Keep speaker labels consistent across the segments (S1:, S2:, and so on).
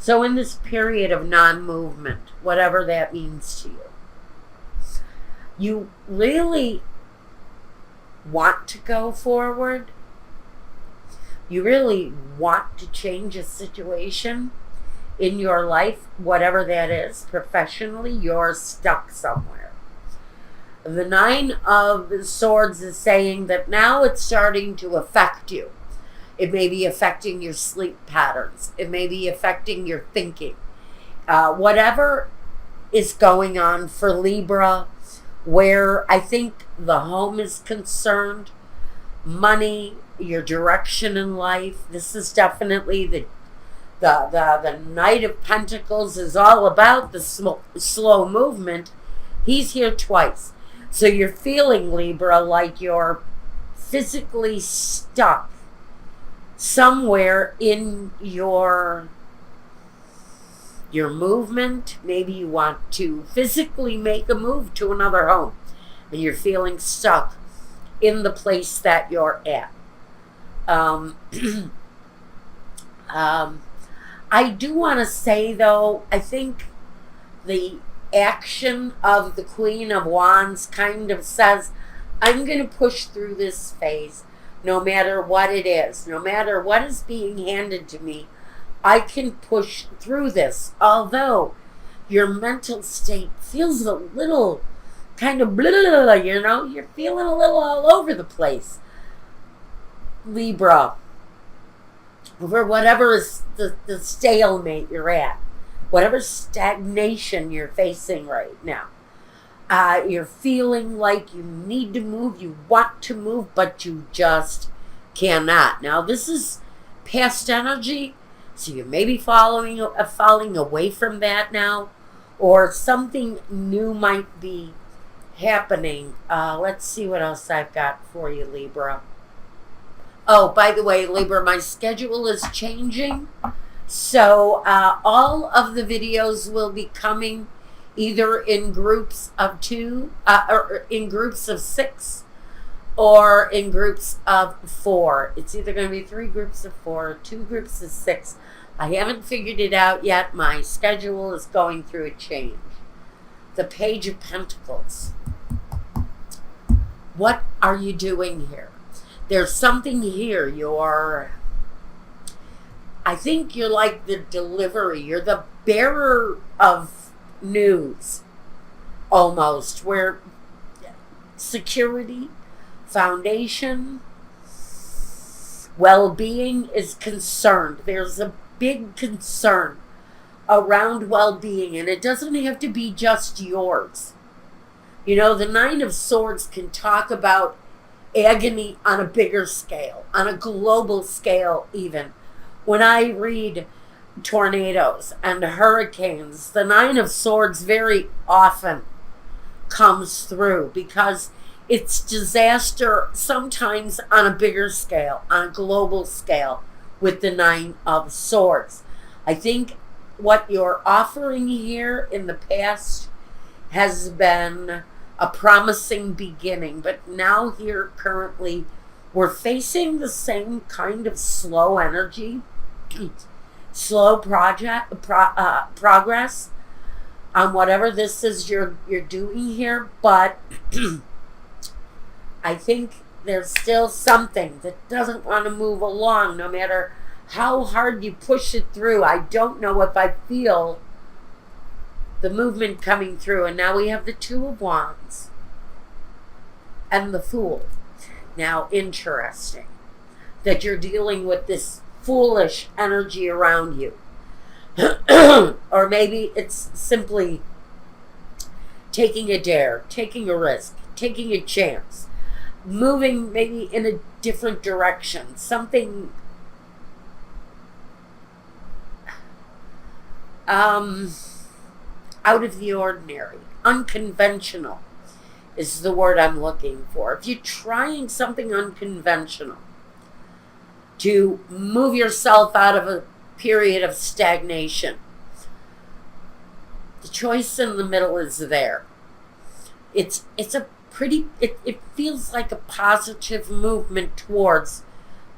S1: So in this period of non-movement, whatever that means to you, you really want to go forward. You really want to change a situation in your life, whatever that is. Professionally, you're stuck somewhere. The Nine of Swords is saying that now it's starting to affect you. It may be affecting your sleep patterns. It may be affecting your thinking. Whatever is going on for Libra, where I think the home is concerned, money, your direction in life. This is definitely the Knight of Pentacles is all about the slow movement. He's here twice. So you're feeling, Libra, like you're physically stuck somewhere in your movement. Maybe you want to physically make a move to another home, and you're feeling stuck in the place that you're at. I do want to say, though, I think the action of the Queen of Wands kind of says, I'm going to push through this phase no matter what it is, no matter what is being handed to me. I can push through this, although your mental state feels a little kind of blah, you know, you're feeling a little all over the place, Libra, over whatever is the stalemate you're at, whatever stagnation you're facing right now. You're feeling like you need to move, you want to move, but you just cannot. Now, this is past energy, so you may be falling away from that now, or something new might be happening. Let's see what else I've got for you, Libra. Oh, by the way, Libra, my schedule is changing. So all of the videos will be coming either in groups of 2, or in groups of 6, or in groups of 4. It's either going to be 3 groups of 4 or 2 groups of 6. I haven't figured it out yet. My schedule is going through a change. The Page of Pentacles. What are you doing here? There's something here. I think you're like the delivery. You're the bearer of news, almost, where security, foundation, well-being is concerned. There's a big concern around well-being, and it doesn't have to be just yours. You know, the Nine of Swords can talk about agony on a bigger scale, on a global scale even. When I read tornadoes and hurricanes, the Nine of Swords very often comes through because it's disaster sometimes on a bigger scale, on a global scale with the Nine of Swords. I think what you're offering here in the past has been a promising beginning, but now here currently we're facing the same kind of slow energy, slow progress on whatever this is you're doing here, but I think there's still something that doesn't want to move along no matter how hard you push it through. I don't know if I feel the movement coming through. And now we have the Two of Wands and the Fool. Now, interesting that you're dealing with this foolish energy around you. Or maybe it's simply taking a dare, taking a risk, taking a chance, moving maybe in a different direction, something out of the ordinary, unconventional is the word I'm looking for. If you're trying something unconventional to move yourself out of a period of stagnation, the choice in the middle is there. It's a pretty, it feels like a positive movement towards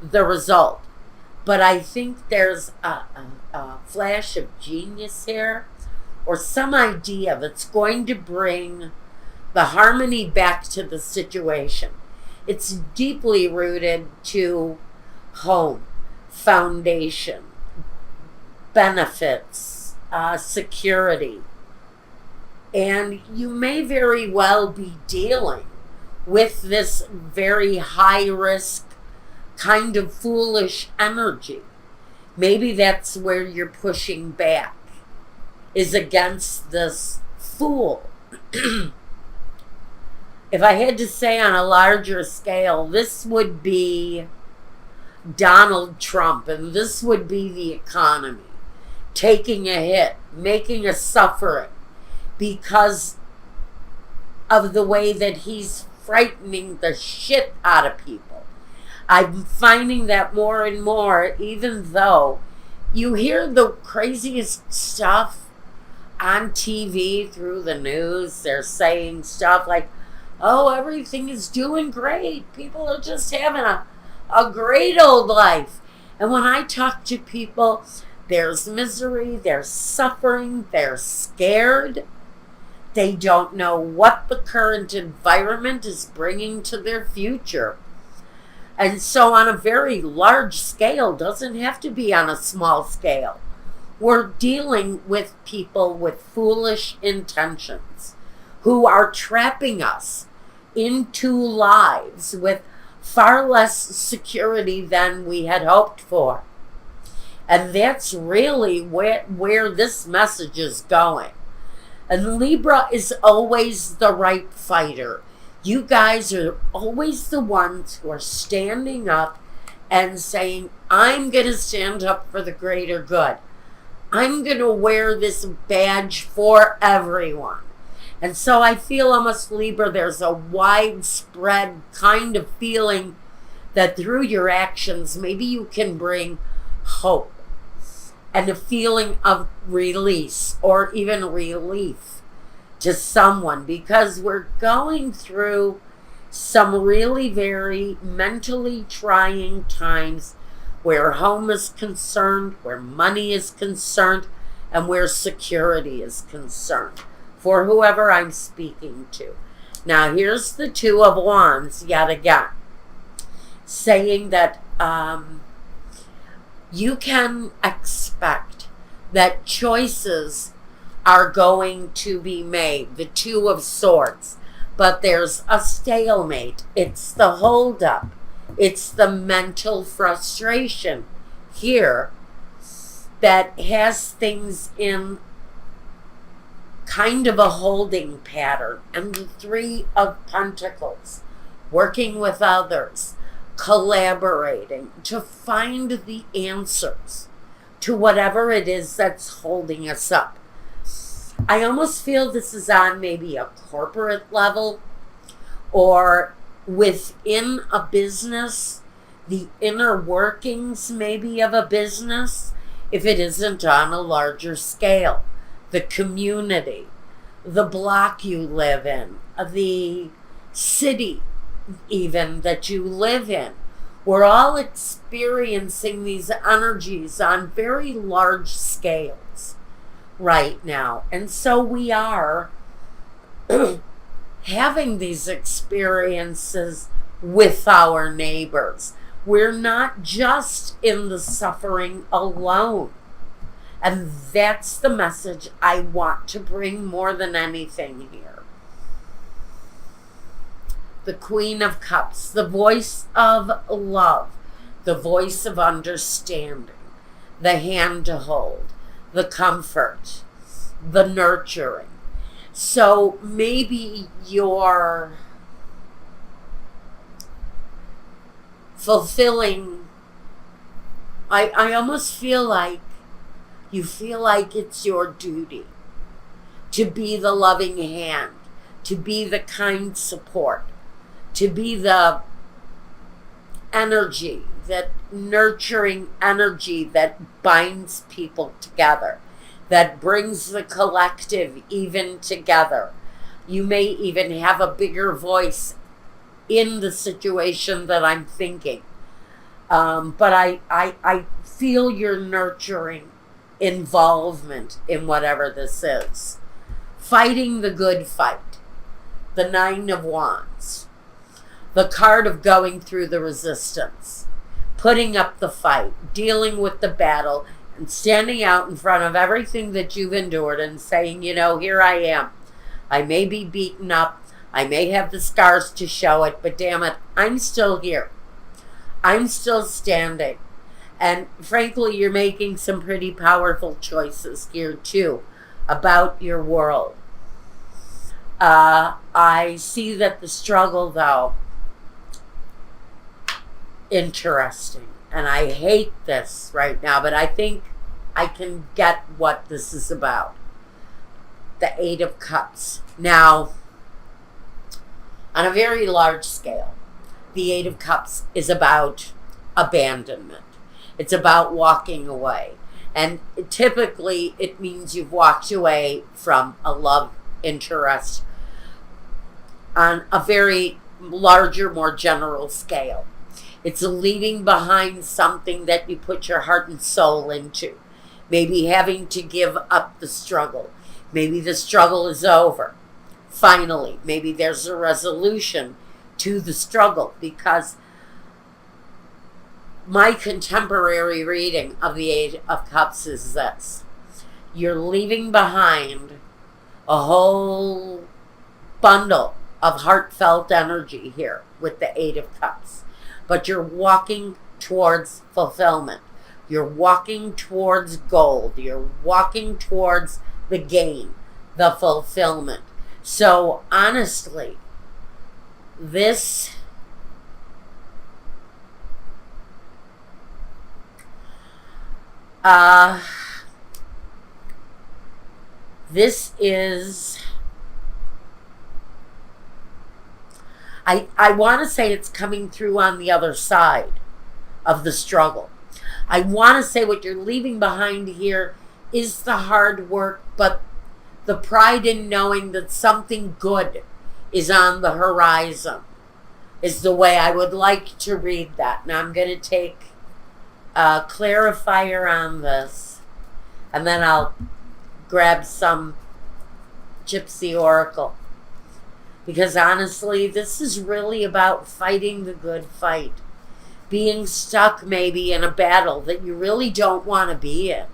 S1: the result. But I think there's a flash of genius here, or some idea that's going to bring the harmony back to the situation. It's deeply rooted to home, foundation, benefits, security. And you may very well be dealing with this very high risk, kind of foolish energy. Maybe that's where you're pushing back, is against this fool. If I had to say on a larger scale, this would be Donald Trump, and this would be the economy taking a hit, making a suffering because of the way that he's frightening the shit out of people. I'm finding that more and more, even though you hear the craziest stuff on TV through the news. They're saying stuff like, oh, everything is doing great. People are just having a great old life. And when I talk to people, there's misery, there's suffering, they're scared. They don't know what the current environment is bringing to their future. And so on a very large scale, doesn't have to be on a small scale. We're dealing with people with foolish intentions who are trapping us into lives with far less security than we had hoped for. And that's really where this message is going. And Libra is always the right fighter. You guys are always the ones who are standing up and saying, I'm going to stand up for the greater good. I'm going to wear this badge for everyone. And so I feel almost, Libra, there's a widespread kind of feeling that through your actions, maybe you can bring hope and a feeling of release or even relief to someone, because we're going through some really very mentally trying times where home is concerned, where money is concerned, and where security is concerned for whoever I'm speaking to. Now, here's the Two of Wands yet again, saying that you can expect that choices are going to be made. The Two of Swords. But there's a stalemate. It's the holdup. It's the mental frustration here that has things in kind of a holding pattern. And the Three of Pentacles. Working with others. Collaborating to find the answers to whatever it is that's holding us up. I almost feel this is on maybe a corporate level or within a business, the inner workings maybe of a business, if it isn't on a larger scale. The community, the block you live in, the city even that you live in. We're all experiencing these energies on very large scales right now. And so we are having these experiences with our neighbors. We're not just in the suffering alone. And that's the message I want to bring more than anything here. The Queen of Cups, the voice of love, the voice of understanding, the hand to hold, the comfort, the nurturing. So maybe you're fulfilling, I almost feel like you feel like it's your duty to be the loving hand, to be the kind support, to be the energy, that nurturing energy that binds people together, that brings the collective even together. You may even have a bigger voice in the situation that I'm thinking. But I feel your nurturing involvement in whatever this is. Fighting the good fight. The Nine of Wands. The card of going through the resistance. Putting up the fight. Dealing with the battle. And standing out in front of everything that you've endured and saying, you know, here I am. I may be beaten up. I may have the scars to show it. But damn it, I'm still here. I'm still standing. And frankly, you're making some pretty powerful choices here too about your world. I see that the struggle, though, interesting. And I hate this right now, but I think I can get what this is about. The Eight of Cups. Now, on a very large scale, the Eight of Cups is about abandonment. It's about walking away. And typically, it means you've walked away from a love interest on a very larger, more general scale. It's leaving behind something that you put your heart and soul into. Maybe having to give up the struggle. Maybe the struggle is over. Finally, maybe there's a resolution to the struggle, because my contemporary reading of the Eight of Cups is this. You're leaving behind a whole bundle of heartfelt energy here with the Eight of Cups. But you're walking towards fulfillment. You're walking towards gold. You're walking towards the gain, the fulfillment. So honestly, this is, I want to say it's coming through on the other side of the struggle. I want to say what you're leaving behind here is the hard work, but the pride in knowing that something good is on the horizon is the way I would like to read that. Now I'm going to take a clarifier on this, and then I'll grab some Gypsy Oracle. Because honestly, this is really about fighting the good fight. Being stuck maybe in a battle that you really don't want to be in.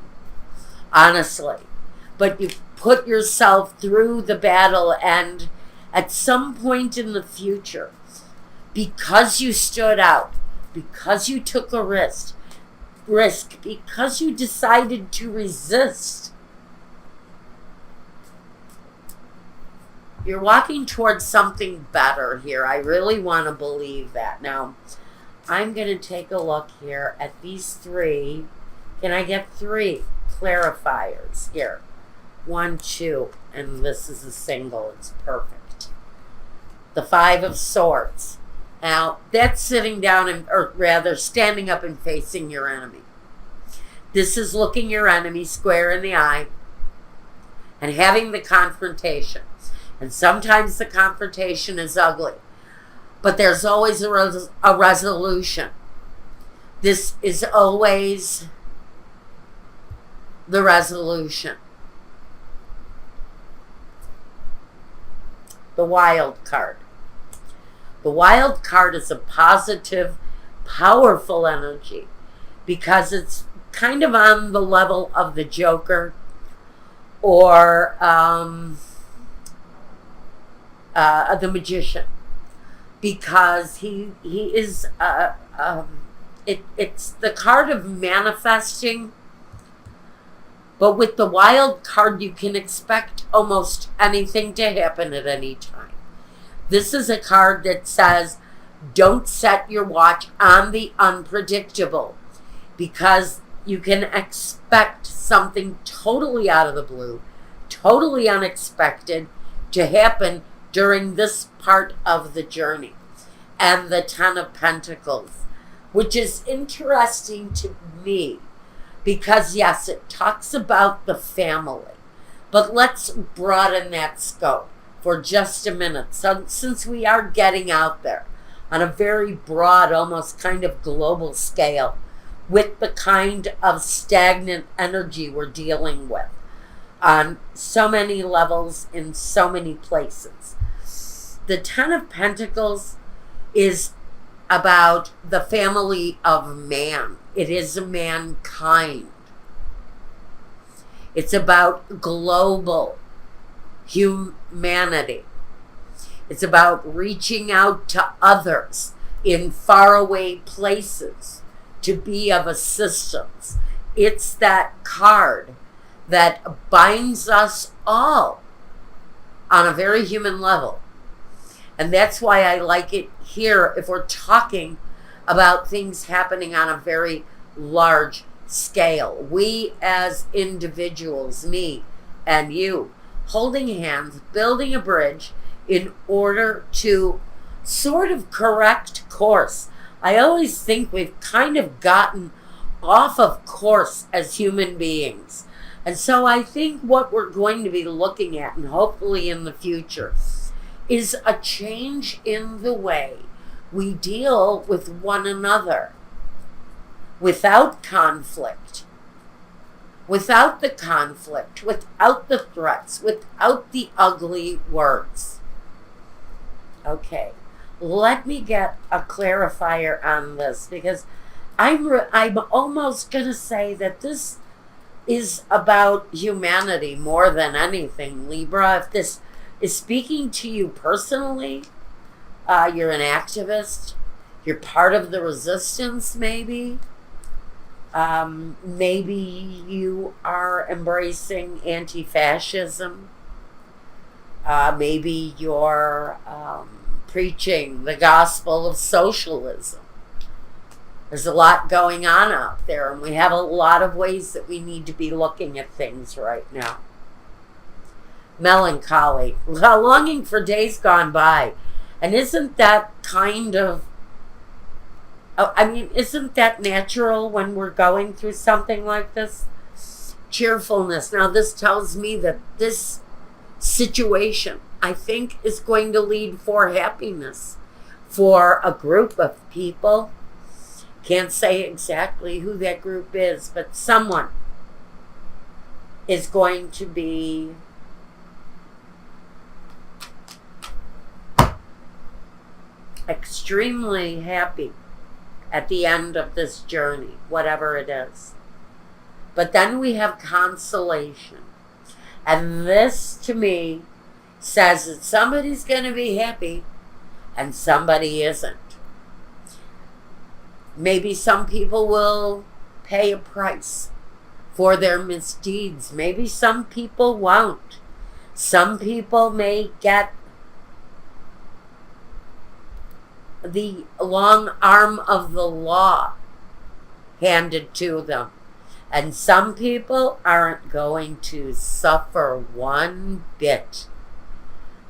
S1: Honestly. But you put yourself through the battle, and at some point in the future, because you stood out, because you took a risk, because you decided to resist, you're walking towards something better here. I really want to believe that. Now, I'm going to take a look here at these three. Can I get three clarifiers here? 1, 2, and this is a single. It's perfect. The Five of Swords. Now, that's sitting down, or rather standing up and facing your enemy. This is looking your enemy square in the eye and having the confrontation. And sometimes the confrontation is ugly, but there's always a resolution. This is always the resolution. The Wild card. The Wild card is a positive, powerful energy because it's kind of on the level of the Joker or the Magician, because he is it's the card of manifesting, but with the Wild card you can expect almost anything to happen at any time. This is a card that says don't set your watch on the unpredictable, because you can expect something totally out of the blue, totally unexpected to happen during this part of the journey. And the Ten of Pentacles, which is interesting to me because, yes, it talks about the family, but let's broaden that scope for just a minute. So, since we are getting out there, on a very broad, almost kind of global scale, with the kind of stagnant energy we're dealing with on so many levels in so many places. The Ten of Pentacles is about the family of man. It is mankind. It's about global humanity. It's about reaching out to others in faraway places to be of assistance. It's that card that binds us all on a very human level. And that's why I like it here if we're talking about things happening on a very large scale. We as individuals, me and you, holding hands, building a bridge in order to sort of correct course. I always think we've kind of gotten off of course as human beings. And so I think what we're going to be looking at, and hopefully in the future, is a change in the way we deal with one another without conflict, without the conflict, without the threats, without the ugly words. Okay, let me get a clarifier on this, because I'm almost going to say that this is about humanity more than anything, Libra. If this is speaking to you personally, you're an activist, you're part of the resistance maybe. Maybe you are embracing anti-fascism. Maybe you're preaching the gospel of socialism. There's a lot going on out there, and we have a lot of ways that we need to be looking at things right now. Melancholy, longing for days gone by. And isn't that kind of, isn't that natural when we're going through something like this? Cheerfulness. Now, this tells me that this situation, I think, is going to lead for happiness for a group of people. Can't say exactly who that group is, but someone is going to be extremely happy at the end of this journey, whatever it is. But then we have consolation. And this, to me, says that somebody's going to be happy and somebody isn't. Maybe some people will pay a price for their misdeeds. Maybe some people won't. Some people may get the long arm of the law handed to them. And some people aren't going to suffer one bit.